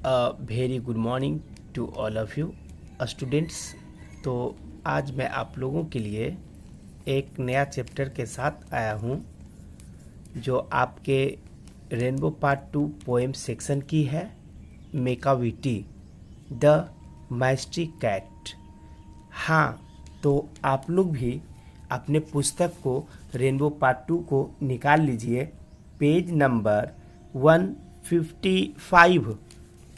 Very good morning to all of you students. तो आज मैं आप लोगों के लिए एक नया चैप्टर के साथ आया हूँ जो आपके रेनबो पार्ट 2 पोएम सेक्शन की है, मेकाविटी द माइस्ट्री कैट। हाँ, तो आप लोग भी अपने पुस्तक को रेनबो पार्ट 2 को निकाल लीजिए, पेज नंबर 155।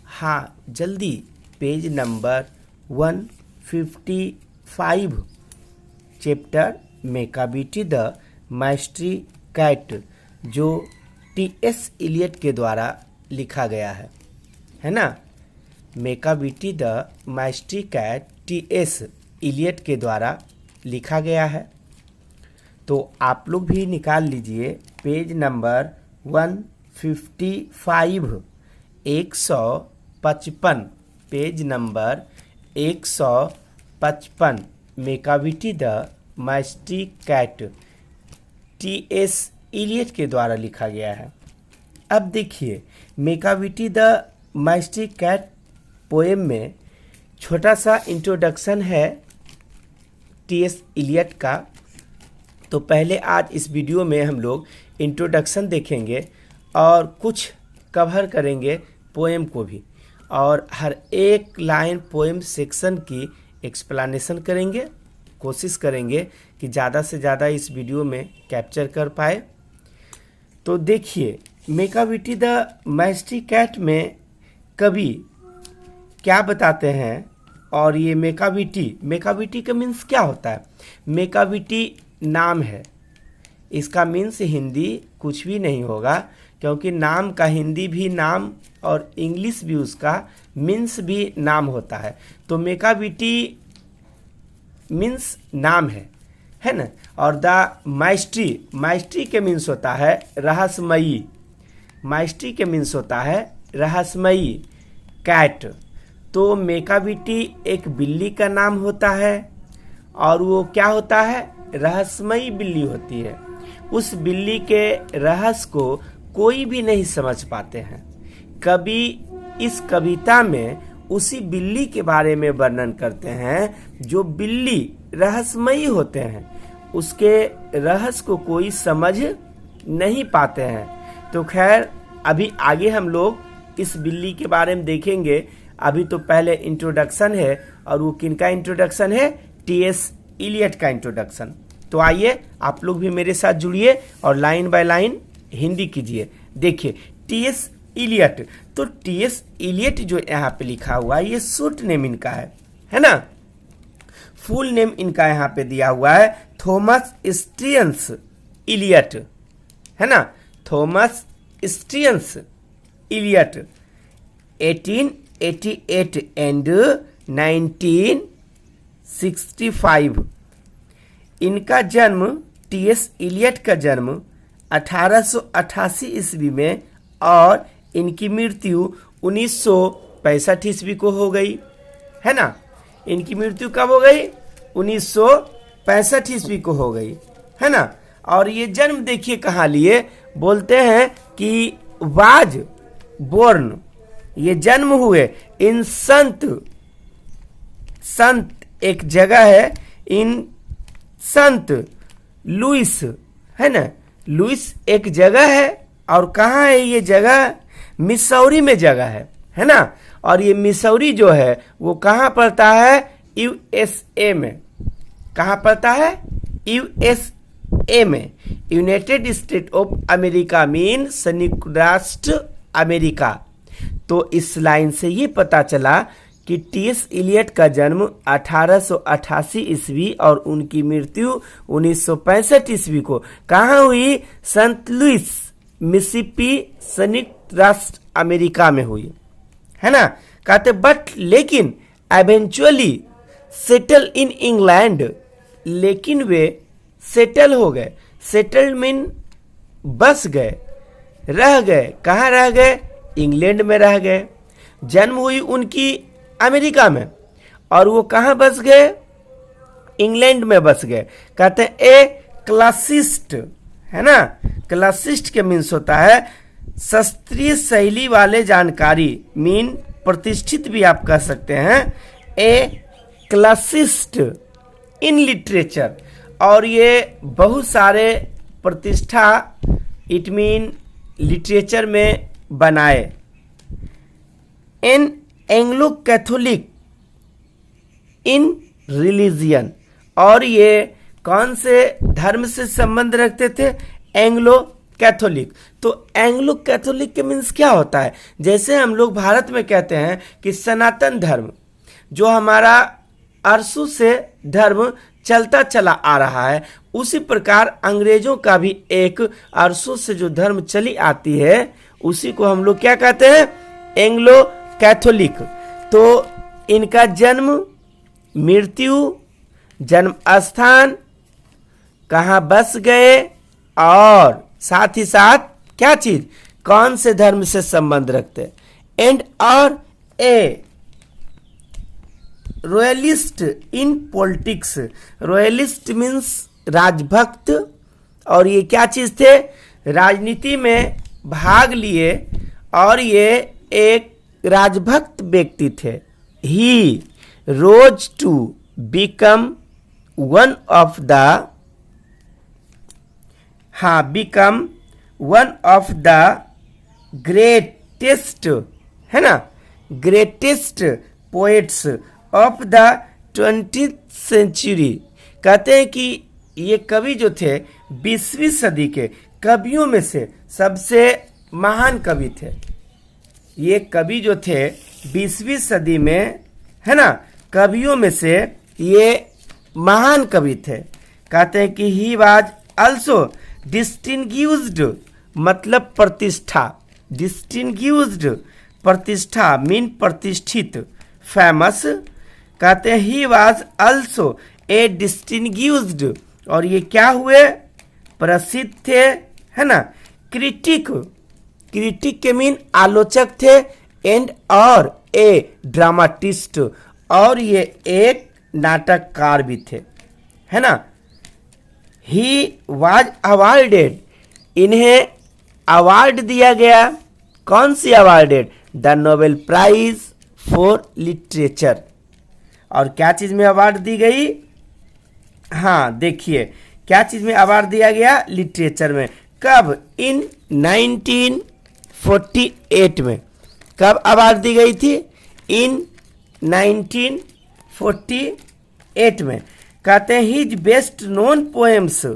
हाँ, जल्दी page number 155, chapter Macavity the mystery cat, जो टी.एस. इलियट के द्वारा लिखा गया है ना। Macavity the mystery cat T S. Eliot के द्वारा लिखा गया है। तो आप लोग भी निकाल लीजिए page number 155, 155, page number 155, Macavity the mystery cat T S. Eliot के द्वारा लिखा गया है। अब देखिए, Macavity the mystery cat poem में छोटा सा इंट्रोडक्शन है टी.एस. इलियट का। तो पहले आज इस वीडियो में हम लोग इंट्रोडक्शन देखेंगे और कुछ कवर करेंगे पोएम को भी, और हर एक लाइन पोएम सेक्शन की एक्सप्लेनेशन करेंगे। कोशिश करेंगे कि ज़्यादा से ज़्यादा इस वीडियो में कैप्चर कर पाए। तो देखिए, मेकाविटी द माइस्ट्री कैट में कवि क्या बताते हैं, और ये मेकाविटी का मीन्स क्या होता है। मेकाविटी नाम है, इसका मीन्स हिंदी कुछ भी नहीं होगा, क्योंकि नाम का हिंदी भी नाम और इंग्लिश भी उसका मीन्स भी नाम होता है। तो मेकाविटी मीन्स नाम है ना। और द माइस्ट्री के मीन्स होता है रहस्यमयी। माइस्ट्री के मीन्स होता है रहस्यमयी कैट। तो मेकाविटी एक बिल्ली का नाम होता है, और वो क्या होता है, रहस्यमयी बिल्ली होती है। उस बिल्ली के रहस्य को कोई भी नहीं समझ पाते हैं। कवि इस कविता में उसी बिल्ली के बारे में वर्णन करते हैं जो बिल्ली रहस्यमयी होते हैं, उसके रहस्य को कोई समझ नहीं पाते हैं। तो खैर, अभी आगे हम लोग इस बिल्ली के बारे में देखेंगे। अभी तो पहले इंट्रोडक्शन है, और वो किनका इंट्रोडक्शन है, टी.एस. इलियट का इंट्रोडक्शन। तो आइए आप लोग भी मेरे साथ जुड़िए और लाइन बाय लाइन हिंदी कीजिए। देखिए, टी.एस. इलियट। तो टी.एस. इलियट जो यहाँ पे लिखा हुआ है, ये शॉर्ट नेम इनका है ना। फुल नेम इनका यहाँ पे दिया हुआ है थॉमस स्ट्रियंस इलियट, है ना। Thomas Stearns Eliot 1888 and 1965। इनका जन्म, टी.एस. इलियट का जन्म 1888 ईस्वी में, और इनकी मृत्यु 1965 ईस्वी को हो गई, है ना। इनकी मृत्यु कब हो गई, 1965 ईस्वी को हो गई, है ना। और ये जन्म देखिए कहाँ लिए, बोलते हैं कि वाज बोर्न, ये जन्म हुए इन संत एक जगह है, इन संत लुइस, है ना। लुइस एक जगह है, और कहाँ है ये जगह, मिसौरी में जगह है ना। और ये मिसौरी जो है वो कहाँ पड़ता है, यूएसए में। कहाँ पड़ता है, यूएसए में, United state of America mean संयुक्त राष्ट्र अमेरिका। तो इस लाइन से ये पता चला कि टी.एस. इलियट का जन्म 1888 ईस्वी और उनकी मृत्यु 1965 ईस्वी को कहाँ हुई, सेंट लुइस मिसिसिपी संयुक्त राष्ट्र अमेरिका में हुई, है ना। कहते बट लेकिन एवेंचुअली सेटल इन इंग्लैंड, लेकिन वे सेटल हो गए। सेटल मीन बस गए, रह गए। कहाँ रह गए, इंग्लैंड में रह गए। जन्म हुई उनकी अमेरिका में, और वो कहाँ बस गए, इंग्लैंड में बस गए। कहते हैं ए क्लासिस्ट, है ना। क्लासिस्ट के मीन्स होता है शास्त्रीय शैली वाले जानकारी, मीन प्रतिष्ठित भी आप कह सकते हैं, ए क्लासिस्ट इन लिटरेचर, और ये बहुत सारे प्रतिष्ठा इट मीन लिटरेचर में बनाए। An Anglo Catholic in religion, और ये कौन से धर्म से संबंध रखते थे? Anglo Catholic. तो एंग्लो कैथोलिक के मीन्स क्या होता है? जैसे हम लोग भारत में कहते हैं कि सनातन धर्म, जो हमारा अरसों से धर्म चलता चला आ रहा है, उसी प्रकार अंग्रेजों का भी एक अरसों से जो धर्म चली आती है, उसी को हम लोग क्या कहते हैं? Anglo Catholic. तो इनका जन्म, मृत्यु, जन्म स्थान, कहाँ बस गए, और साथ ही साथ क्या चीज, कौन से धर्म से संबंध रखते, एंड और a royalist in politics. Royalist means राजभक्त, और ये क्या चीज थे? राजनीति में भाग लिए, और ये एक राजभक्त व्यक्ति थे। He rose to become one of the, become one of the greatest, है ना, greatest poets of the 20th century. कहते हैं कि ये कवि जो थे 20वीं सदी के कवियों में से सबसे महान कवि थे। ये कवि जो थे 20वीं सदी में, है ना, कवियों में से ये महान कवि थे। कहते हैं कि ही वाज आल्सो डिस्टिंग्विश्ड, मतलब प्रतिष्ठा, डिस्टिंग्विश्ड प्रतिष्ठा मीन प्रतिष्ठित, फेमस। कहते हैं he was also a distinguished, और ये क्या हुए? प्रसिद्ध थे, है ना, क्रिटिक, क्रिटिक के मीन आलोचक थे, एंड और ए ड्रामाटिस्ट, और ये एक नाटककार भी थे, है ना। ही वाज अवार्डेड, इन्हें अवार्ड दिया गया। कौन सी awarded? The Nobel prize for literature. और क्या चीज में अवार्ड दी गई? देखिए क्या चीज में अवार्ड दिया गया? लिटरेचर में। कब? इन 1948 में। कब अवार्ड दी गई थी? इन 1948 में। कहते हैं हिज बेस्ट नोन पोएम्स,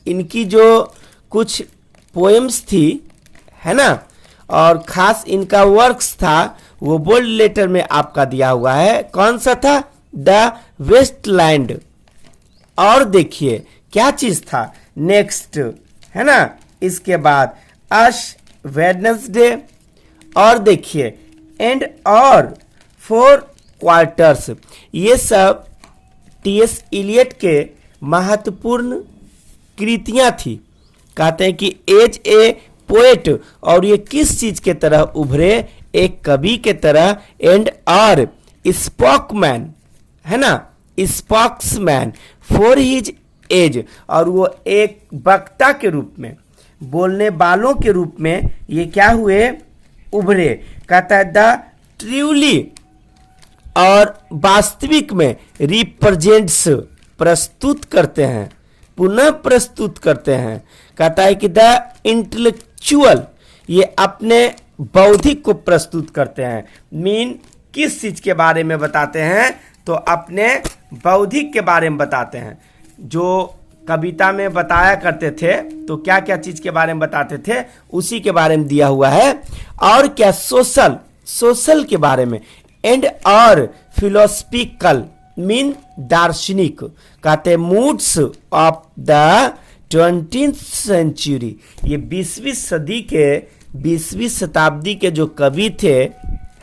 इनकी जो कुछ पोएम्स थी, है ना, और खास इनका वर्क्स था, वो बोल्ड लेटर में आपका दिया हुआ है। कौन सा था? The Waste Land. और देखिए क्या चीज था नेक्स्ट, है ना, इसके बाद अश वेडनेसडे, और देखिए एंड और 4 क्वार्टर्स। ये सब टीएस इलियट के महत्वपूर्ण कृतियां थी। कहते हैं कि एज ए पोएट, और ये किस चीज के तरह उभरे? एक कवि के तरह, एंड और स्पोकमैन, है ना, स्पोक्समैन फॉर हिज एज, और वो एक वक्ता के रूप में, बोलने वालों के रूप में ये क्या हुए? उभरे। कहता है द ट्रूली, और वास्तविक में रिप्रेजेंट्स, प्रस्तुत करते हैं, पुनः प्रस्तुत करते हैं। कहता है कि द इंटेलेक्चुअल, ये अपने बौद्धिक को प्रस्तुत करते हैं। मीन किस चीज के बारे में बताते हैं? तो अपने बौद्धिक के बारे में बताते हैं। जो कविता में बताया करते थे, तो क्या क्या चीज के बारे में बताते थे, उसी के बारे में दिया हुआ है। और क्या? सोशल, सोशल के बारे में, एंड और फिलोसफिकल मीन दार्शनिक। कहते moods of the 20th century. ये 20वीं सदी के, 20वीं शताब्दी के जो कवि थे,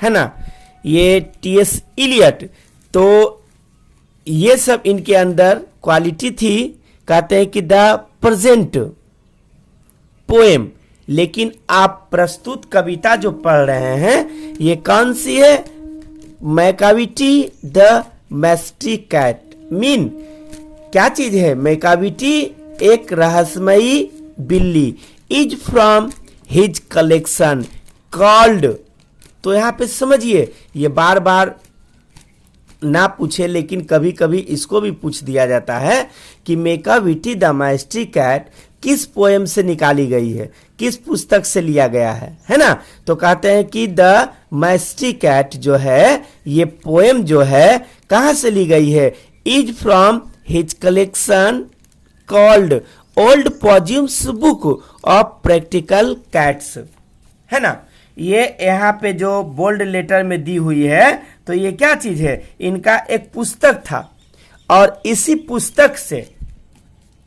है ना, ये टीएस इलियट, तो ये सब इनके अंदर क्वालिटी थी। कहते हैं कि द प्रेजेंट पोएम, लेकिन आप प्रस्तुत कविता जो पढ़ रहे हैं, ये कौन सी है? Macavity the मैस्टिकैट। मीन क्या चीज है? मैकाविटी एक रहस्यमयी बिल्ली, is from his collection called तो यहाँ पे समझिए, ये बार बार ना पूछे लेकिन कभी कभी इसको भी पूछ दिया जाता है कि मेकाविटी द माइस्ट्री कैट किस पोएम से निकाली गई है, किस पुस्तक से लिया गया है ना। तो कहते हैं कि द माइस्ट्री कैट जो है, ये पोएम जो है कहाँ से ली गई है, is from his collection called old Possum's book of practical cats, है ना। ये यहाँ पे जो बोल्ड लेटर में दी हुई है, तो ये क्या चीज है, इनका एक पुस्तक था और इसी पुस्तक से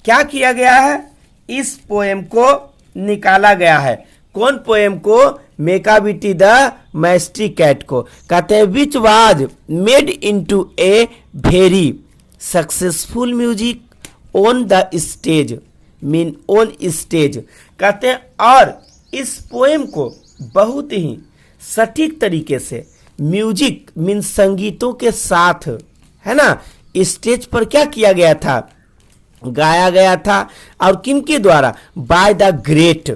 क्या किया गया है, इस पोएम को निकाला गया है। कौन पोएम को, मेकाविटी द माइस्ट्री कैट को। कहते हैं which was made into a very successful music on the stage, mean on stage. कहते हैं और इस पोएम को बहुत ही सटीक तरीके से म्यूजिक मीन संगीतों के साथ, है ना, स्टेज पर क्या किया गया था, गाया गया था। और किनके द्वारा, बाय द ग्रेट,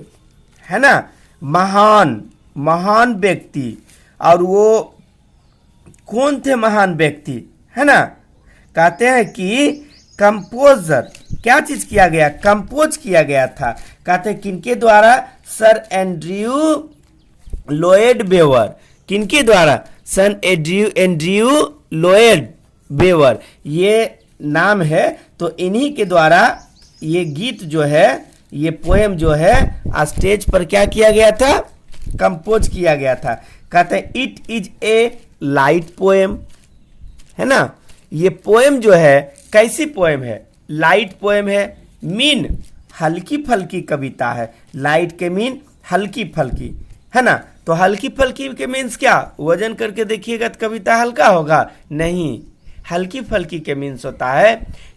है ना, महान महान व्यक्ति। और वो कौन थे महान व्यक्ति, है ना। कहते हैं कि कंपोजर, क्या चीज किया गया, कंपोज किया गया था। कहते हैं किनके द्वारा, सर एंड्रयू लोएड वेवर। किनके द्वारा, सर एंड्रयू लोएड वेवर, ये नाम है। तो इन्हीं के द्वारा ये गीत जो है, ये पोएम जो है स्टेज पर क्या किया गया था, कंपोज किया गया था। कहते हैं it is a light poem, है ना। ये पोएम जो है कैसी पोएम है, लाइट पोएम है, मीन हल्की फल्की कविता है। लाइट के मीन हल्की फल्की, है ना। तो हल्की फल्की के मीन्स क्या, वजन करके देखिएगा तो कविता हल्का होगा, नहीं। हल्की फल्की के मीन्स होता है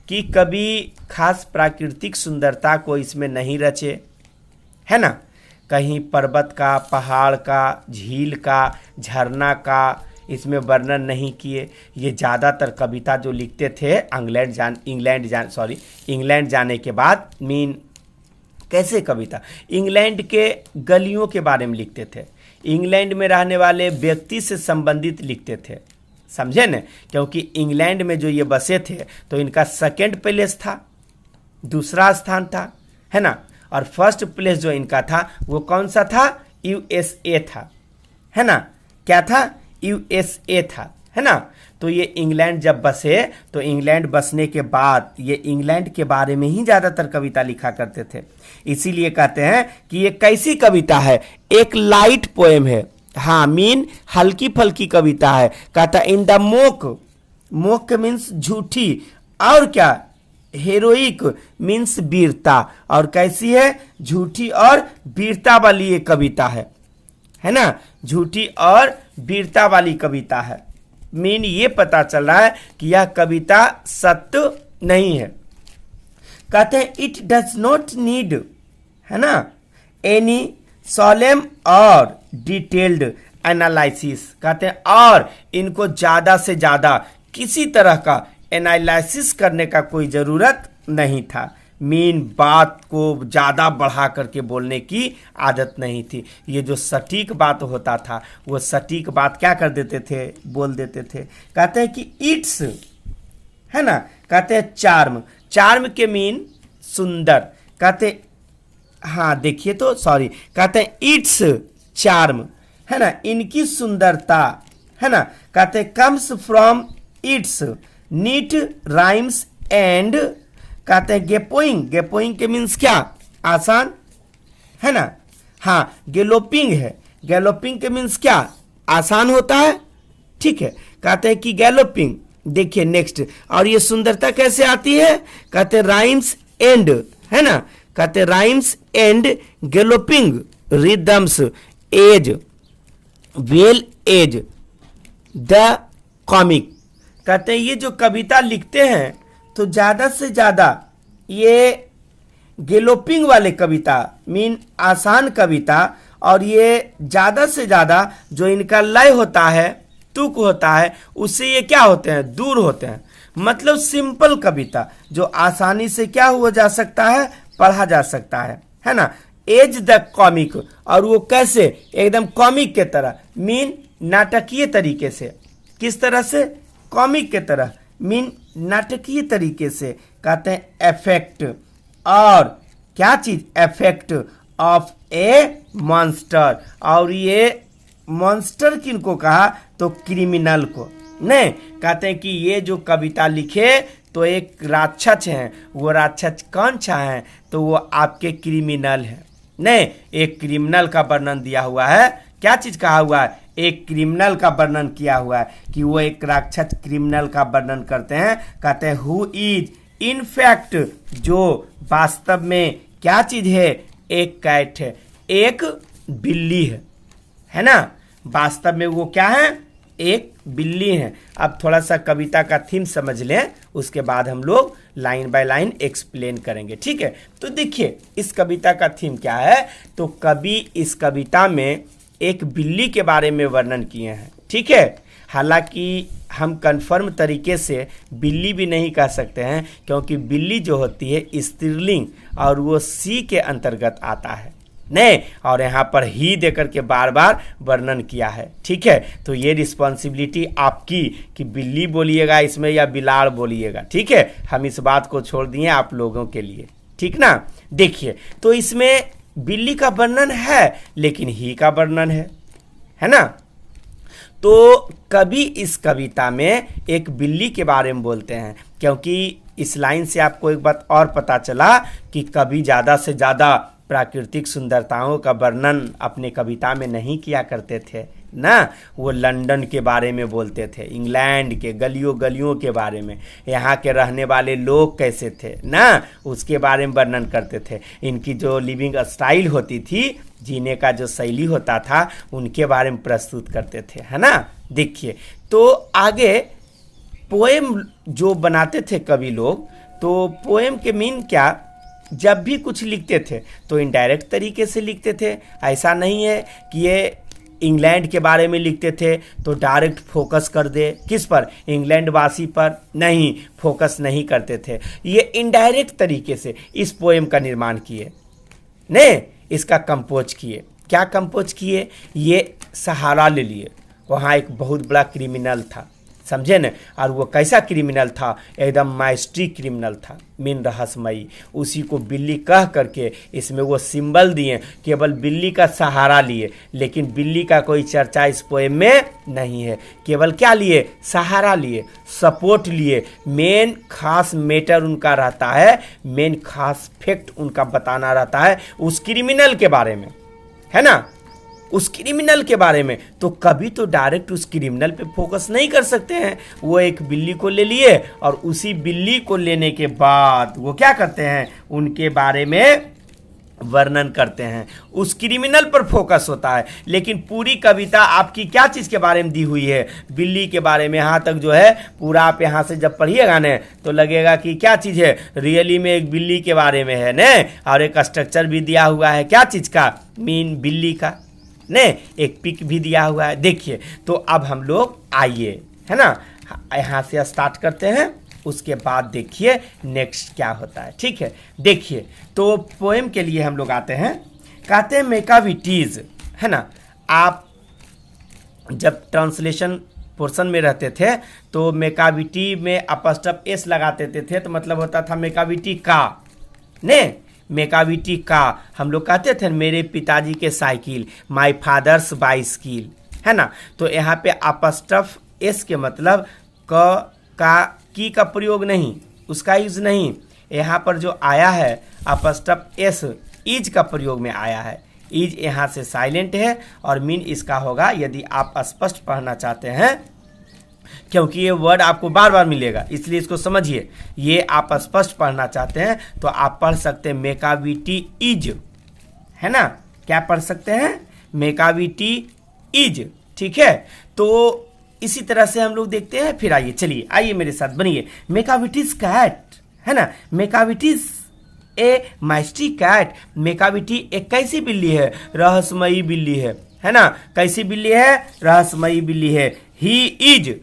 कि कभी खास प्राकृतिक सुंदरता को इसमें नहीं रचे, है ना। कहीं पर्वत का, पहाड़ का, झील का, झरना का इसमें वर्णन नहीं किए। ये ज़्यादातर कविता जो लिखते थे इंग्लैंड जाने के बाद, मीन कैसे कविता, इंग्लैंड के गलियों के बारे में लिखते थे, इंग्लैंड में रहने वाले व्यक्ति से संबंधित लिखते थे, समझे न। क्योंकि इंग्लैंड में जो ये बसे थे तो इनका सेकंड प्लेस था, दूसरा स्थान था, है ना। और फर्स्ट प्लेस जो इनका था वो कौन सा था, यूएसए था, है ना। क्या था, यूएसए था, है ना। तो ये इंग्लैंड जब बसे तो इंग्लैंड बसने के बाद ये इंग्लैंड के बारे में ही ज़्यादातर कविता लिखा करते थे। इसीलिए कहते हैं कि ये कैसी कविता है, एक लाइट पोएम है, हाँ, मीन हल्की फल्की कविता है। कहता इन द मोक मीन्स झूठी, और क्या, हेरोइक मीन्स वीरता। और कैसी है, झूठी और वीरता वाली ये कविता है ना, झूठी और वीरता वाली कविता है। मीन ये पता चल रहा है कि यह कविता सत्य नहीं है। कहते हैं इट डज नॉट नीड, है ना, एनी सोलेम और डिटेल्ड एनालिसिस। कहते हैं और इनको ज़्यादा से ज़्यादा किसी तरह का एनालिसिस करने का कोई ज़रूरत नहीं था। मीन बात को ज़्यादा बढ़ा करके बोलने की आदत नहीं थी। ये जो सटीक बात होता था वो सटीक बात क्या कर देते थे, बोल देते थे। कहते हैं कि इट्स, है ना, कहते हैं चार्म के मीन सुंदर। कहते, हाँ देखिए तो सॉरी, कहते हैं इट्स चार्म, है ना, इनकी सुंदरता, है ना। कहते हैं comes from its NEET rhymes and, कहते हैं गेपोइंग के मीन्स क्या, आसान, है ना। हाँ, गैलोपिंग है, गैलोपिंग के मीन्स क्या, आसान होता है, ठीक है। कहते हैं कि गैलोपिंग, देखिए नेक्स्ट, और ये सुंदरता कैसे आती है, कहते हैं राइम्स एंड, है ना, कहते हैं rhymes and galloping rhythms as well as the comic. कहते हैं ये जो कविता लिखते हैं तो ज़्यादा से ज़्यादा ये गैलोपिंग वाले कविता, मीन आसान कविता, और ये ज़्यादा से ज़्यादा जो इनका लय होता है, तुक होता है, उससे ये क्या होते हैं, दूर होते हैं। मतलब सिंपल कविता जो आसानी से क्या हुआ जा सकता है, पढ़ा जा सकता है ना। एज द कॉमिक, और वो कैसे, एकदम कॉमिक के तरह, मीन नाटकीय तरीके से, किस तरह से, कॉमिक के तरह, मीन नाटकीय तरीके से कहते हैं इफेक्ट, और क्या चीज, इफेक्ट ऑफ ए मॉन्स्टर, और ये मॉन्स्टर किनको कहा, तो क्रिमिनल को। नहीं, कहते हैं कि ये जो कविता लिखे तो एक राक्षस हैं, वो राक्षस कौन सा है, तो वो आपके क्रिमिनल हैं। नहीं, एक क्रिमिनल का वर्णन दिया हुआ है, क्या चीज कहा हुआ है, एक क्रिमिनल का वर्णन किया हुआ है कि वो एक राक्षस क्रिमिनल का वर्णन करते हैं। कहते हैं हु इज इन फैक्ट, जो वास्तव में क्या चीज है, एक कैट है, एक बिल्ली है ना, वास्तव में वो क्या है, एक बिल्ली है। अब थोड़ा सा कविता का थीम समझ लें, उसके बाद हम लोग लाइन बाय लाइन एक्सप्लेन करेंगे, ठीक है। तो देखिए इस कविता का थीम क्या है, तो कवि इस कविता में एक बिल्ली के बारे में वर्णन किए हैं, ठीक है। हालांकि हम कंफर्म तरीके से बिल्ली भी नहीं कह सकते हैं, क्योंकि बिल्ली जो होती है स्त्रीलिंग और वो सी के अंतर्गत आता है, नहीं, और यहाँ पर ही देकर के बार बार वर्णन किया है, ठीक है। तो ये रिस्पॉन्सिबिलिटी आपकी कि बिल्ली बोलिएगा इसमें या बिलाड़ बोलिएगा, ठीक है। हम इस बात को छोड़ दिए आप लोगों के लिए, ठीक ना। देखिए तो इसमें बिल्ली का वर्णन है, लेकिन ही का वर्णन है ना। तो कवि इस कविता में एक बिल्ली के बारे में बोलते हैं, क्योंकि इस लाइन से आपको एक बात और पता चला कि कवि ज़्यादा से ज़्यादा प्राकृतिक सुंदरताओं का वर्णन अपने कविता में नहीं किया करते थे ना। वो लंदन के बारे में बोलते थे, इंग्लैंड के गलियों गलियों के बारे में, यहाँ के रहने वाले लोग कैसे थे ना, उसके बारे में वर्णन करते थे। इनकी जो लिविंग स्टाइल होती थी, जीने का जो शैली होता था, उनके बारे में प्रस्तुत करते थे, है ना। देखिए तो आगे पोएम जो बनाते थे कवि लोग, तो पोएम के मीन क्या, जब भी कुछ लिखते थे तो इनडायरेक्ट तरीके से लिखते थे। ऐसा नहीं है कि ये इंग्लैंड के बारे में लिखते थे तो डायरेक्ट फोकस कर दे किस पर, इंग्लैंड वासी पर, नहीं, फोकस नहीं करते थे। ये इनडायरेक्ट तरीके से इस पोएम का निर्माण किए, नहीं, इसका कंपोज किए। क्या कंपोज किए, ये सहारा ले लिए, वहाँ एक बहुत बड़ा क्रिमिनल था, समझे न, और वो कैसा क्रिमिनल था, एकदम माइस्ट्री क्रिमिनल था, मीन रहस्यमयी। उसी को बिल्ली कह करके इसमें वो सिंबल दिए, केवल बिल्ली का सहारा लिए, लेकिन बिल्ली का कोई चर्चा इस पोएम में नहीं है। केवल क्या लिए, सहारा लिए, सपोर्ट लिए। मेन खास मैटर उनका रहता है, मेन खास फैक्ट उनका बताना रहता है उस क्रिमिनल के बारे में, है ना, उस क्रिमिनल के बारे में। तो कभी तो डायरेक्ट उस क्रिमिनल पे फोकस नहीं कर सकते हैं। वो एक बिल्ली को ले लिए और उसी बिल्ली को लेने के बाद वो क्या करते हैं, उनके बारे में वर्णन करते हैं, उस क्रिमिनल पर फोकस होता है। लेकिन पूरी कविता आपकी क्या चीज़ के बारे में दी हुई है, बिल्ली के बारे में। यहाँ तक जो है पूरा आप यहाँ से जब पढ़िएगा न तो लगेगा कि क्या चीज़ है, रियली में एक बिल्ली के बारे में है न, और एक स्ट्रक्चर भी दिया हुआ है क्या चीज़ का, मीन बिल्ली का, ने एक पिक भी दिया हुआ है। देखिए तो अब हम लोग आइए, है ना, यहाँ से स्टार्ट करते हैं, उसके बाद देखिए नेक्स्ट क्या होता है, ठीक है। देखिए तो पोएम के लिए हम लोग आते हैं, कहते हैं मेकाविटीज, है ना। आप जब ट्रांसलेशन पोर्शन में रहते थे तो मेकाविटी में अपस्टफ एस लगाते थे, तो मतलब होता था मेकाविटी का, ने मेकाविटी का। हम लोग कहते थे मेरे पिताजी के साइकिल, माय फादर्स बाइसिकल, है ना। तो यहाँ पे अपस्टफ एस के मतलब क का की का प्रयोग नहीं, उसका यूज नहीं। यहाँ पर जो आया है अपस्टफ एस, इज का प्रयोग में आया है। इज यहाँ से साइलेंट है और मीन इसका होगा, यदि आप स्पष्ट पढ़ना चाहते हैं, क्योंकि ये वर्ड आपको बार बार मिलेगा, इसलिए इसको समझिए। ये आप स्पष्ट पढ़ना चाहते हैं तो आप पढ़ सकते हैं मेकाविटी इज, है ना। क्या पढ़ सकते हैं, मेकाविटी इज, ठीक है। तो इसी तरह से हम लोग देखते हैं। फिर आइए, चलिए आइए मेरे साथ बनिए। मेकाविटीज कैट, है ना, मेकाविटीज ए माइस्ट्री कैट। मेकाविटी एक कैसी बिल्ली है, रहस्यमयी बिल्ली है ना। कैसी बिल्ली है, रहस्यमयी बिल्ली है। ही इज,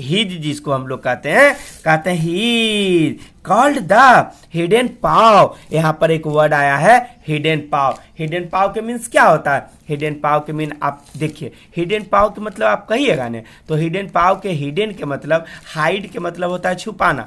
हिज जिसको हम लोग कहते हैं ही कॉल्ड द हिडन पाव। यहाँ पर एक वर्ड आया है हिडन पाव। हिडन पाव के मीन्स क्या होता है? हिडन पाव के मीन आप देखिए, हिडन पाव के मतलब आप कहिएगा ने, तो हिडन पाव के हिडन के मतलब हाइड के मतलब होता है छुपाना,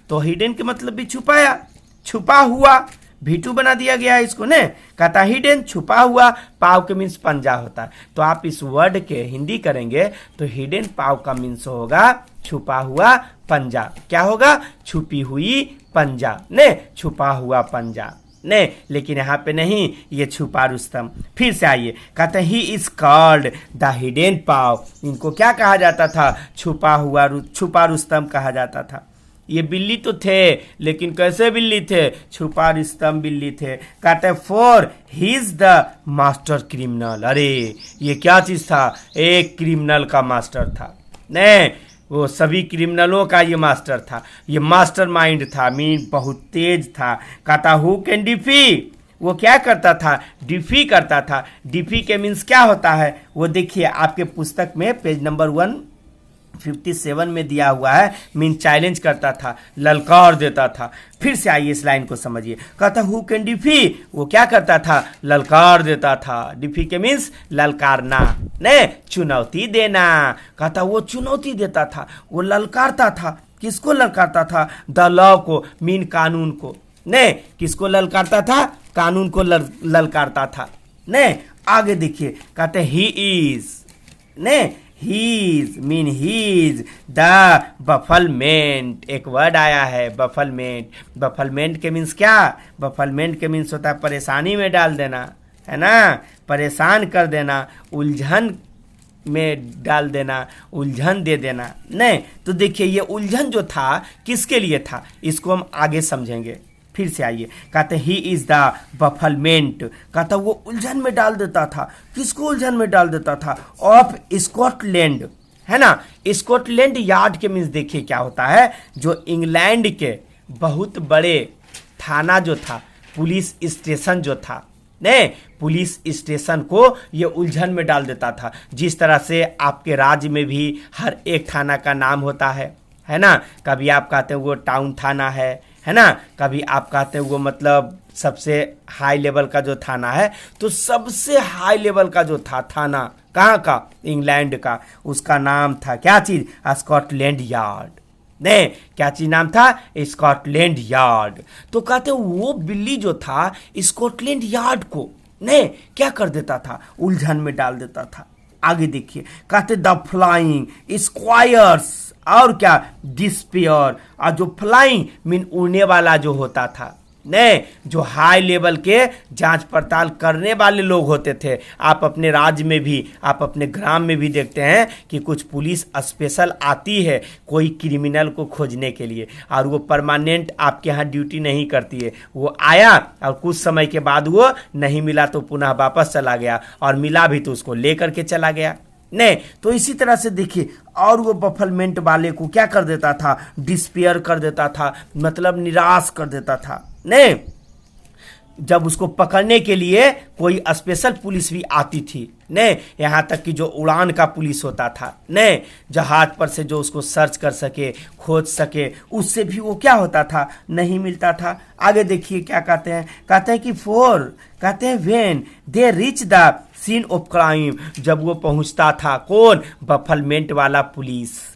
तो हिडन के मतलब भी छुपाया, छुपा हुआ, V2 बना दिया गया है इसको ने, कहता हिडन छुपा हुआ, पाव के मीन्स पंजा होता है। तो आप इस वर्ड के हिंदी करेंगे तो हिडन पाव का मीन्स होगा छुपा हुआ पंजा। क्या होगा? छुपी हुई पंजा ने, छुपा हुआ पंजा ने, लेकिन यहाँ पे नहीं, ये छुपा रुस्तम। फिर से आइए, कहते he is called the hidden paw. इनको क्या कहा जाता था? छुपा रुस्तम कहा जाता था। ये बिल्ली तो थे, लेकिन कैसे बिल्ली थे? छुपा रुस्तम बिल्ली थे। कहते for he is the master criminal. अरे ये क्या चीज था? एक क्रिमिनल का मास्टर था ने, वो सभी क्रिमिनलों का ये मास्टर था, ये मास्टर माइंड था, मीन बहुत तेज था। कहता हु कैन डिफी, वो क्या करता था? डिफी करता था। डिफी के मीन्स क्या होता है? वो देखिए आपके पुस्तक में पेज नंबर 157 में दिया हुआ है, मीन चैलेंज करता था, ललकार देता था। फिर से आइए इस लाइन को समझिए, कहता हु कैन डिफी, वो क्या करता था? ललकार देता था। डिफी के मीन्स ललकारना ने, चुनौती देना। कहता वो चुनौती देता था, वो ललकारता था। किसको ललकारता था? द लॉ को, मीन कानून को ने। किसको ललकारता था? कानून को ललकारता था ने। आगे देखिए, कहते ही इज ने, हीज मीन हीज द बफलमेंट। एक वर्ड आया है बफलमेंट। बफलमेंट के मीन्स क्या? बफलमेंट के मीन्स होता है परेशानी में डाल देना, है ना, परेशान कर देना, उलझन में डाल देना, उलझन दे देना नहीं। तो देखिए ये उलझन जो था किसके लिए था, इसको हम आगे समझेंगे। फिर से आइए, कहते ही इज द बफलमेंट। कहता वो उलझन में डाल देता था। किसको उलझन में डाल देता था? ऑफ स्कॉटलैंड, है ना। स्कॉटलैंड यार्ड के मीन्स देखिए क्या होता है, जो इंग्लैंड के बहुत बड़े थाना जो था, पुलिस स्टेशन जो था ने, पुलिस स्टेशन को ये उलझन में डाल देता था। जिस तरह से आपके राज्य में भी हर एक थाना का नाम होता है ना। कभी आप कहते हैं वो टाउन थाना है ना, कभी आप कहते हैं वो मतलब सबसे हाई लेवल का जो थाना है। तो सबसे हाई लेवल का जो था थाना कहाँ का? इंग्लैंड का। उसका नाम था क्या चीज? स्कॉटलैंड यार्ड ने। क्या चीज नाम था? Scotland yard. तो कहते वो बिल्ली जो था स्कॉटलैंड यार्ड को ने क्या कर देता था? उलझन में डाल देता था। आगे देखिए, कहते द फ्लाइंग स्क्वायर्स, और क्या? डिस्पेयर। और जो फ्लाइंग मीन उड़ने वाला जो होता था ने, जो हाई लेवल के जांच पड़ताल करने वाले लोग होते थे। आप अपने राज्य में भी, आप अपने ग्राम में भी देखते हैं कि कुछ पुलिस स्पेशल आती है कोई क्रिमिनल को खोजने के लिए, और वो परमानेंट आपके यहाँ ड्यूटी नहीं करती है। वो आया और कुछ समय के बाद वो नहीं मिला तो पुनः वापस चला गया, और मिला भी तो उसको लेकर के चला गया नहीं। तो इसी तरह से देखिए, और वो बफलमेंट वाले को क्या कर देता था? डिस्पेयर कर देता था, मतलब निराश कर देता था नहीं। जब उसको पकड़ने के लिए कोई स्पेशल पुलिस भी आती थी नहीं, यहाँ तक कि जो उड़ान का पुलिस होता था नहीं, जहाज पर से जो उसको सर्च कर सके, खोज सके, उससे भी वो क्या होता था? नहीं मिलता था। आगे देखिए क्या कहते हैं, कहते हैं कि कहते हैं when they reach the scene of crime, जब वो पहुंचता था, कौन? बफलमेंट वाला पुलिस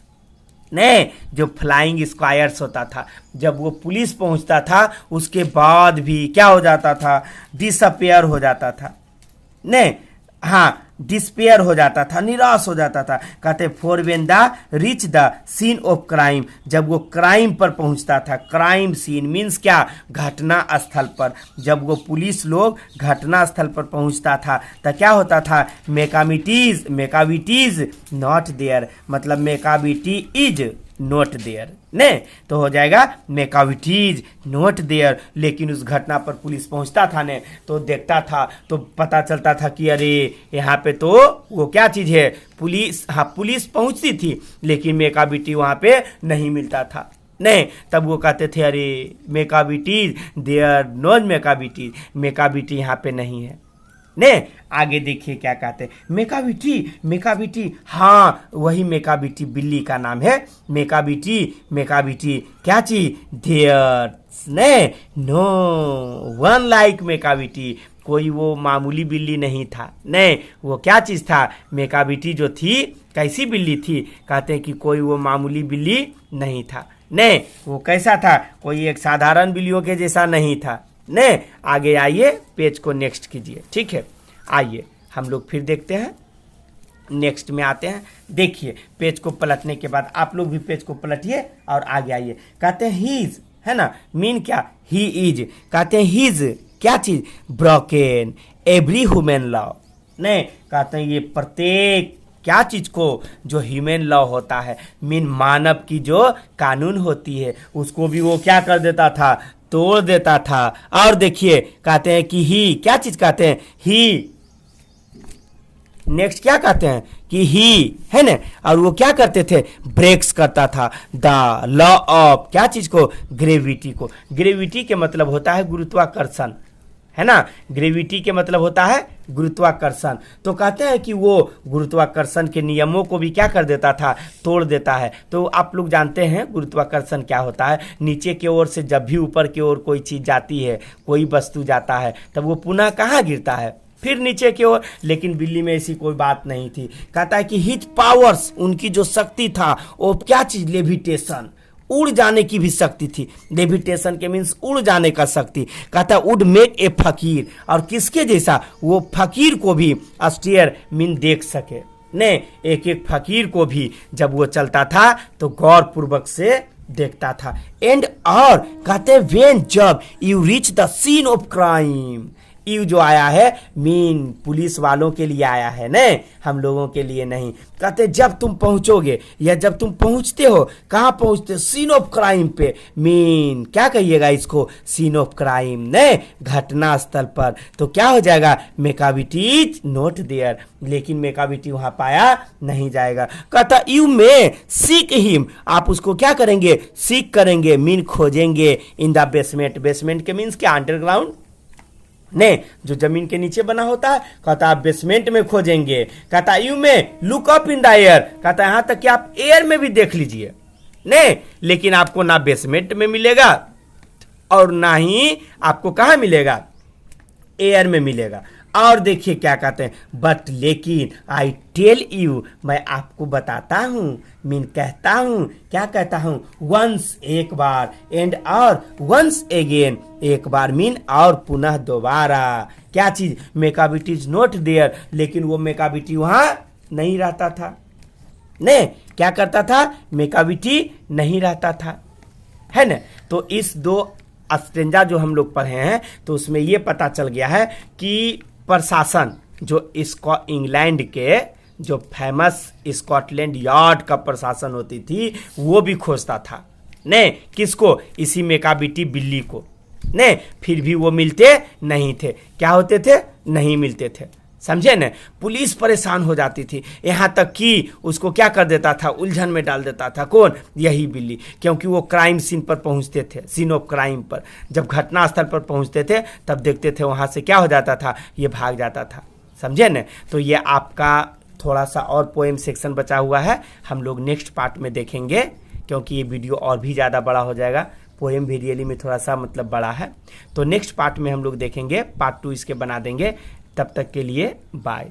ने, जो फ्लाइंग स्क्वायर्स होता था, जब वो पुलिस पहुंचता था उसके बाद भी क्या हो जाता था? डिसअपेयर हो जाता था ने, हाँ डिस्पेयर हो जाता था, निराश हो जाता था। कहते for when the reach the scene of crime, जब वो क्राइम पर पहुंचता था। क्राइम सीन मीन्स क्या? घटना स्थल पर। जब वो पुलिस लोग घटना स्थल पर पहुंचता था तो क्या होता था? मेकाविटीज नॉट देयर, मतलब मेकाविटी इज नोट देयर ने, तो हो जाएगा मेकाविटीज नोट देयर। लेकिन उस घटना पर पुलिस पहुंचता था ने, तो देखता था तो पता चलता था कि अरे यहाँ पे तो वो क्या चीज है? पुलिस। हाँ पुलिस पहुंचती थी लेकिन मेकाविटी वहाँ पे नहीं मिलता था नहीं। तब वो कहते थे अरे मेकाविटीज देयर नोज मेकाविटीज, मेकाविटी यहाँ पे नहीं है ने आगे देखिए क्या कहते हैं, मेकाबिटी, मेकाबिटी, हाँ वही मेकाबिटी बिल्ली का नाम है मेकाबिटी। मेकाबिटी क्या चीज, देयर ने नो वन लाइक मेकाबिटी, कोई वो मामूली बिल्ली नहीं था, नहीं वो क्या चीज था, मेकाबिटी जो थी कैसी बिल्ली थी, कहते हैं कि कोई वो मामूली बिल्ली नहीं था, नहीं वो कैसा था, कोई एक साधारण बिल्लियों के जैसा नहीं था। ने आगे आइए, पेज को नेक्स्ट कीजिए, ठीक है। आइए हम लोग फिर देखते हैं, नेक्स्ट में आते हैं। देखिए पेज को पलटने के बाद आप लोग भी पेज को पलटिए और आगे आइए। कहते हैं हीज, है ना, मीन क्या, ही इज, कहते हैं हीज क्या चीज, ब्रोकन एवरी ह्यूमन लॉ, नहीं कहते हैं ये प्रत्येक क्या चीज को, जो ह्यूमन लॉ होता है, मीन मानव की जो कानून होती है, उसको भी वो क्या कर देता था, तोड़ देता था। और देखिए कहते हैं कि ही क्या चीज कहते हैं, ही, नेक्स्ट क्या कहते हैं कि ही, है ना, और वो क्या करते थे, ब्रेक्स करता था द लॉ ऑफ क्या चीज को, ग्रेविटी को। ग्रेविटी के मतलब होता है गुरुत्वाकर्षण, है ना, ग्रेविटी के मतलब होता है गुरुत्वाकर्षण। तो कहते हैं कि वो गुरुत्वाकर्षण के नियमों को भी क्या कर देता था, तोड़ देता है। तो आप लोग जानते हैं गुरुत्वाकर्षण क्या होता है, नीचे की ओर से जब भी ऊपर की ओर कोई चीज जाती है, कोई वस्तु जाता है, तब वो पुनः कहाँ गिरता है, फिर नीचे की ओर। लेकिन बिल्ली में ऐसी कोई बात नहीं थी। कहता है कि हिज पावर्स, उनकी जो शक्ति था वो क्या चीज, लेविटेशन, उड़ जाने की भी शक्ति थी। लेविटेशन के मीन्स उड़ जाने का शक्ति। कहता है वुड मेक ए फकीर, और किसके जैसा, वो फकीर को भी अस्टेयर मीन देख सके, ने एक एक फकीर को भी जब वो चलता था तो गौर पूर्वक से देखता था। एंड और कहते हैं वेन जब you reach the scene of crime, you जो आया है मीन पुलिस वालों के लिए आया है, नहीं हम लोगों के लिए नहीं। कहते जब तुम पहुंचोगे या जब तुम पहुंचते हो, कहाँ पहुंचते, सीन ऑफ क्राइम पे, मीन क्या कहिएगा इसको, सीन ऑफ क्राइम, नहीं घटना स्थल पर, तो क्या हो जाएगा, मेकाबिटी इज नॉट देयर, लेकिन मेकाबिटी वहां पाया नहीं जाएगा। कहता यू में सीक हिम, आप उसको क्या करेंगे, सीक करेंगे, मीन खोजेंगे, इन द बेसमेंट, बेसमेंट के मीन्स क्या, अंडरग्राउंड, ने जो जमीन के नीचे बना होता है। कहता आप बेसमेंट में खोजेंगे। कहता यू में look up in the air, कहता यहां तक कि आप एयर में भी देख लीजिए, ने लेकिन आपको ना बेसमेंट में मिलेगा और ना ही आपको कहां मिलेगा, एयर में मिलेगा। और देखिए क्या कहते हैं, बट लेकिन आई टेल यू, मैं आपको बताता हूं, मीन कहता हूं, क्या कहता हूं, वंस एक बार, एंड और वंस अगेन एक बार, मीन और पुनः दोबारा। क्या चीज, मेकाबिटी इज नॉट देयर, लेकिन वो मेकाबिटी वहां नहीं रहता था, ने क्या करता था, मेकाबिटी नहीं रहता था, है ना। तो इस दो स्टेंजा जो हम लोग पढ़े हैं, तो उसमें ये पता चल गया है कि प्रशासन जो इसको इंग्लैंड के जो फेमस स्कॉटलैंड यार्ड का प्रशासन होती थी, वो भी खोजता था, ने किसको, इसी मेकाबिटी बिल्ली को, ने फिर भी वो मिलते नहीं थे। क्या होते थे, नहीं मिलते थे, समझे न। पुलिस परेशान हो जाती थी, यहाँ तक कि उसको क्या कर देता था, उलझन में डाल देता था, कौन, यही बिल्ली, क्योंकि वो क्राइम सीन पर पहुँचते थे, सीन ऑफ क्राइम पर जब घटना स्थल पर पहुँचते थे तब देखते थे वहाँ से क्या हो जाता था, ये भाग जाता था, समझे न। तो ये आपका थोड़ा सा और पोएम सेक्शन बचा हुआ है, हम लोग नेक्स्ट पार्ट में देखेंगे, क्योंकि ये वीडियो और भी ज़्यादा बड़ा हो जाएगा। पोएम भी रियली में थोड़ा सा मतलब बड़ा है, तो नेक्स्ट पार्ट में हम लोग देखेंगे, पार्ट 2 इसके बना देंगे। तब तक के लिए बाय।